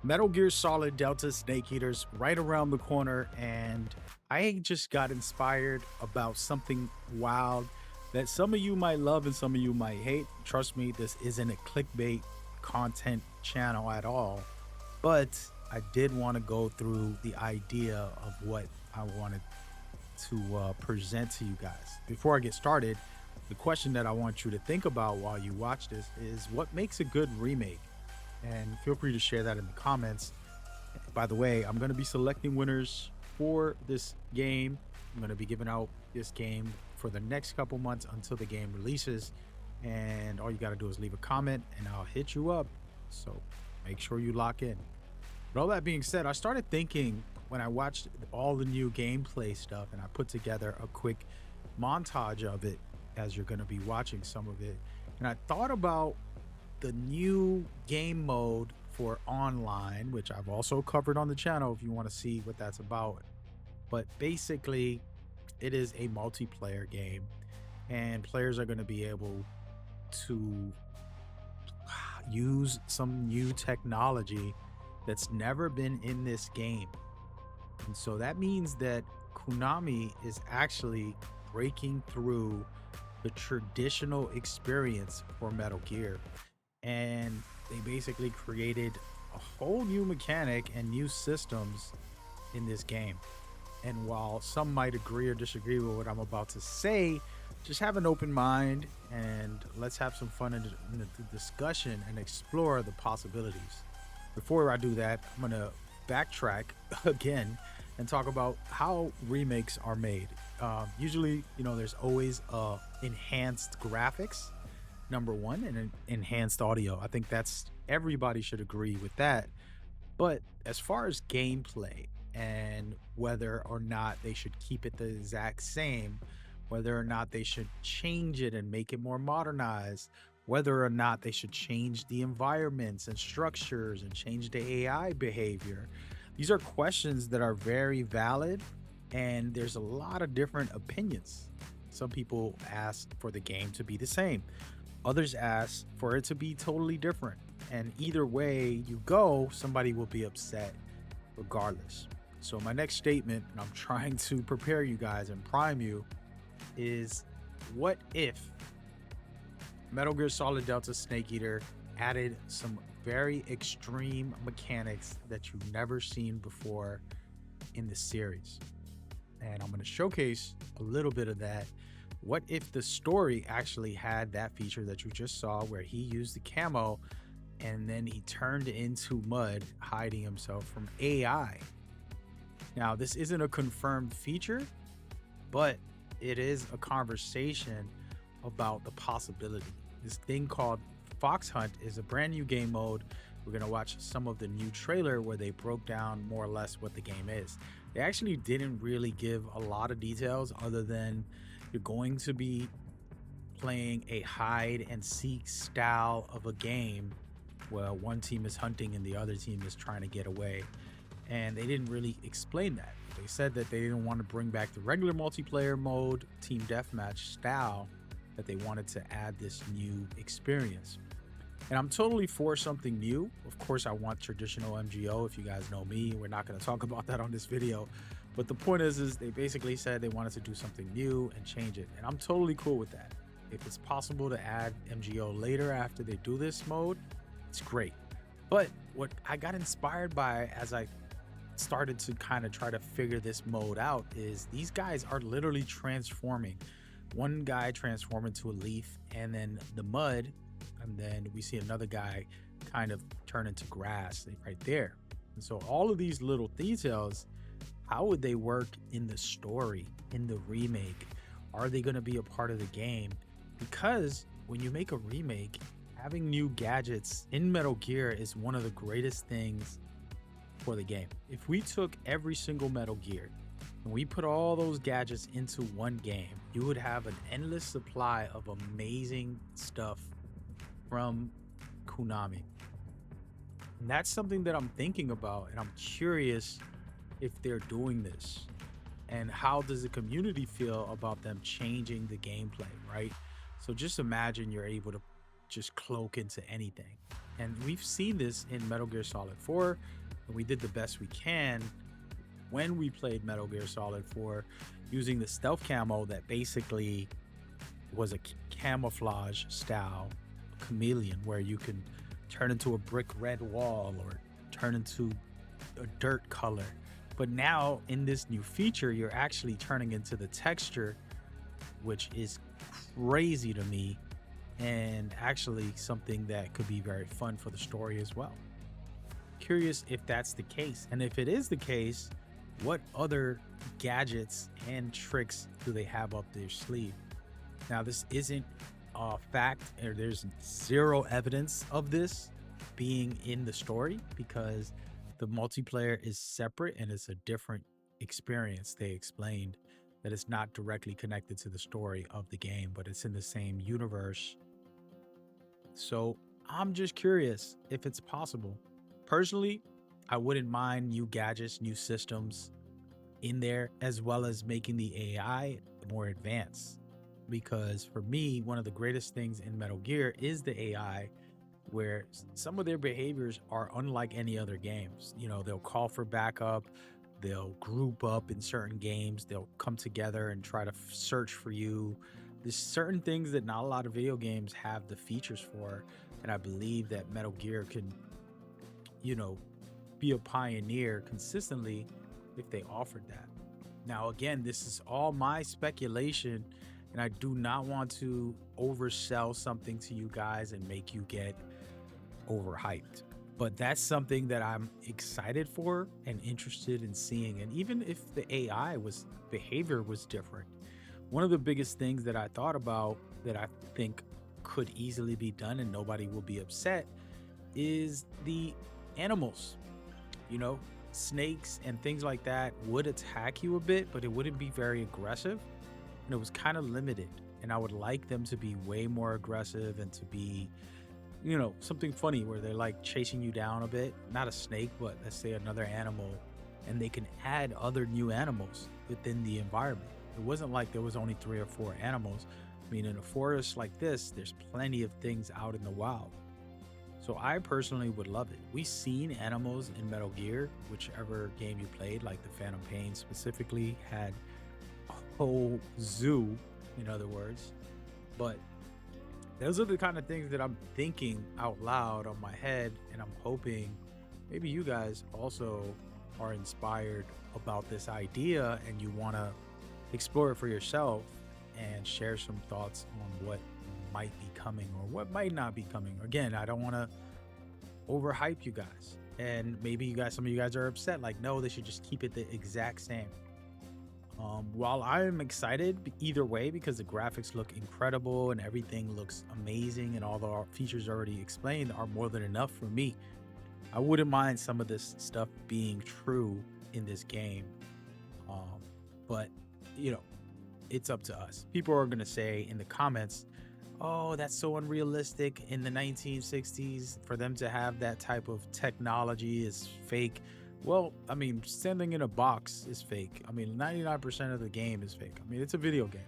Metal Gear Solid Delta Snake Eater's right around the corner, and I just got inspired about something wild that some of you might love and some of you might hate. Trust me, this isn't a clickbait content channel at all, but I did want to go through the idea of what I wanted to present to you guys. Before I get started, the question that I want you to think about while you watch this is what makes a good remake? And feel free to share that in the comments. By the way, I'm going to be selecting winners for this game. I'm going to be giving out this game for the next couple months until the game releases. And all you got to do is leave a comment and I'll hit you up. So make sure you lock in. But all that being said, I started thinking when I watched all the new gameplay stuff and I put together a quick montage of it as you're going to be watching some of it. And I thought about the new game mode for online, which I've also covered on the channel if you want to see what that's about. But basically, it is a multiplayer game, and players are going to be able to use some new technology that's never been in this game. And so that means that Konami is actually breaking through the traditional experience for Metal Gear. And they basically created a whole new mechanic and new systems in this game. And while some might agree or disagree with what I'm about to say, just have an open mind and let's have some fun in the discussion and explore the possibilities. Before I do that, I'm going to backtrack again and talk about how remakes are made. Usually, there's always enhanced graphics, number one, and enhanced audio. I think everybody should agree with that. But as far as gameplay and whether or not they should keep it the exact same, whether or not they should change it and make it more modernized, whether or not they should change the environments and structures and change the AI behavior, these are questions that are very valid, and there's a lot of different opinions. Some people ask for the game to be the same. Others ask for it to be totally different. And either way you go, somebody will be upset regardless. So my next statement, and I'm trying to prepare you guys and prime you, is what if Metal Gear Solid Delta Snake Eater added some very extreme mechanics that you've never seen before in the series? And I'm going to showcase a little bit of that. What if the story actually had that feature that you just saw where he used the camo and then he turned into mud, hiding himself from AI? Now, this isn't a confirmed feature, but it is a conversation about the possibility. This thing called Fox Hunt is a brand new game mode. We're going to watch some of the new trailer where they broke down more or less what the game is. They actually didn't really give a lot of details other than you're going to be playing a hide and seek style of a game where one team is hunting and the other team is trying to get away. And they didn't really explain that. They said that they didn't want to bring back the regular multiplayer mode, team deathmatch style, that they wanted to add this new experience. And I'm totally for something new. Of course, I want traditional MGO. If you guys know me, we're not going to talk about that on this video. But the point is they basically said they wanted to do something new and change it. And I'm totally cool with that. If it's possible to add MGO later after they do this mode, it's great. But what I got inspired by as I started to kind of try to figure this mode out is these guys are literally transforming. One guy transform into a leaf and then the mud, and then we see another guy kind of turn into grass right there. And so all of these little details, how would they work in the story, in the remake? Are they going to be a part of the game? Because when you make a remake, having new gadgets in Metal Gear is one of the greatest things for the game. If we took every single Metal Gear and we put all those gadgets into one game, you would have an endless supply of amazing stuff from Konami. And that's something that I'm thinking about, and I'm curious if they're doing this. And how does the community feel about them changing the gameplay, right? So just imagine you're able to just cloak into anything And we've seen this in Metal Gear Solid 4, and we did the best we can when we played Metal Gear Solid 4 using the stealth camo that basically was a camouflage style chameleon, where you can turn into a brick red wall or turn into a dirt color. But now in this new feature, you're actually turning into the texture, which is crazy to me, and actually something that could be very fun for the story as well. Curious if that's the case. And if it is the case, what other gadgets and tricks do they have up their sleeve? Now, this isn't a fact, or there's zero evidence of this being in the story, because the multiplayer is separate and it's a different experience. They explained that it's not directly connected to the story of the game, but it's in the same universe. So I'm just curious if it's possible. Personally, I wouldn't mind new gadgets, new systems in there, as well as making the AI more advanced. Because for me, one of the greatest things in Metal Gear is the AI, where some of their behaviors are unlike any other games. You know, they'll call for backup, they'll group up in certain games, they'll come together and try to search for you. There's certain things that not a lot of video games have the features for, and I believe that Metal Gear can, you know, be a pioneer consistently if they offered that. Now, again, this is all my speculation, and I do not want to oversell something to you guys and make you get overhyped. But that's something that I'm excited for and interested in seeing. And even if the AI behavior was different, one of the biggest things that I thought about that I think could easily be done and nobody will be upset is the animals. You know, snakes and things like that would attack you a bit, but it wouldn't be very aggressive. And it was kind of limited. And I would like them to be way more aggressive and to be, you know, something funny where they're like chasing you down a bit. Not a snake, but let's say another animal. And they can add other new animals within the environment. It wasn't like there was only 3 or 4 animals. I mean, in a forest like this, there's plenty of things out in the wild. So I personally would love it. We've seen animals in Metal Gear, whichever game you played, like the Phantom Pain specifically had a whole zoo, in other words. But those are the kind of things that I'm thinking out loud on my head, and I'm hoping maybe you guys also are inspired about this idea and you want to explore it for yourself and share some thoughts on what might be coming or what might not be coming. Again, I don't want to overhype you guys, and maybe you guys, some of you guys are upset, like, no, they should just keep it the exact same. While I am excited either way because the graphics look incredible and everything looks amazing and all the features already explained are more than enough for me, I wouldn't mind some of this stuff being true in this game. But you know, it's up to us. People are gonna say in the comments, oh, that's so unrealistic. In the 1960s, for them to have that type of technology is fake. Well, I mean, standing in a box is fake. I mean, 99% of the game is fake. I mean, it's a video game.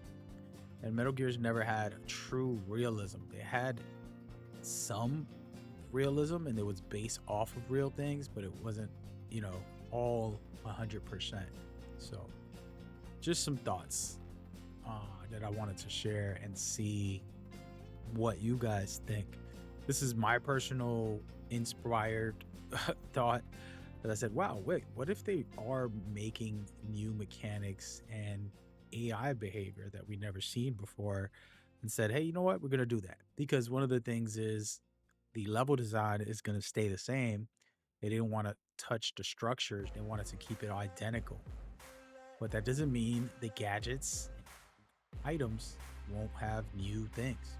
And Metal Gear's never had true realism. They had some realism and it was based off of real things, but it wasn't, you know, all 100%. So just some thoughts that I wanted to share and see what you guys think. This is my personal inspired thought that I said, wow, wait, what if they are making new mechanics and AI behavior that we never seen before, and said, hey, you know what, we're going to do that? Because one of the things is the level design is going to stay the same. They didn't want to touch the structures. They wanted to keep it identical. But that doesn't mean the gadgets, items won't have new things.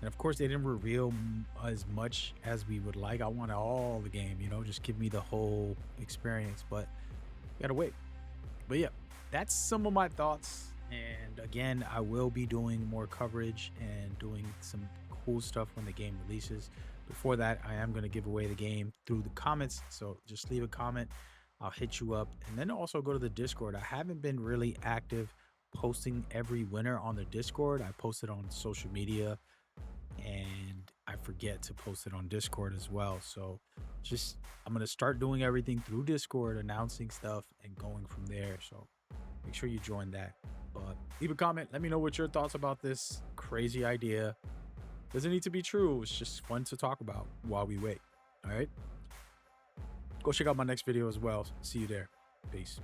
And of course, they didn't reveal as much as we would like. I wanted all the game, you know, just give me the whole experience, but you gotta wait. But yeah, that's some of my thoughts. And again, I will be doing more coverage and doing some cool stuff when the game releases. Before that, I am going to give away the game through the comments. So just leave a comment. I'll hit you up. And then also go to the Discord. I haven't been really active posting every winner on the Discord. I posted on social media. And I forget to post it on Discord as well. So just I'm gonna start doing everything through Discord, announcing stuff and going from there. So make sure you join that. But leave a comment. Let me know what your thoughts about this crazy idea. Doesn't need to be true. It's just fun to talk about while we wait. All right. Go check out my next video as well. See you there. Peace.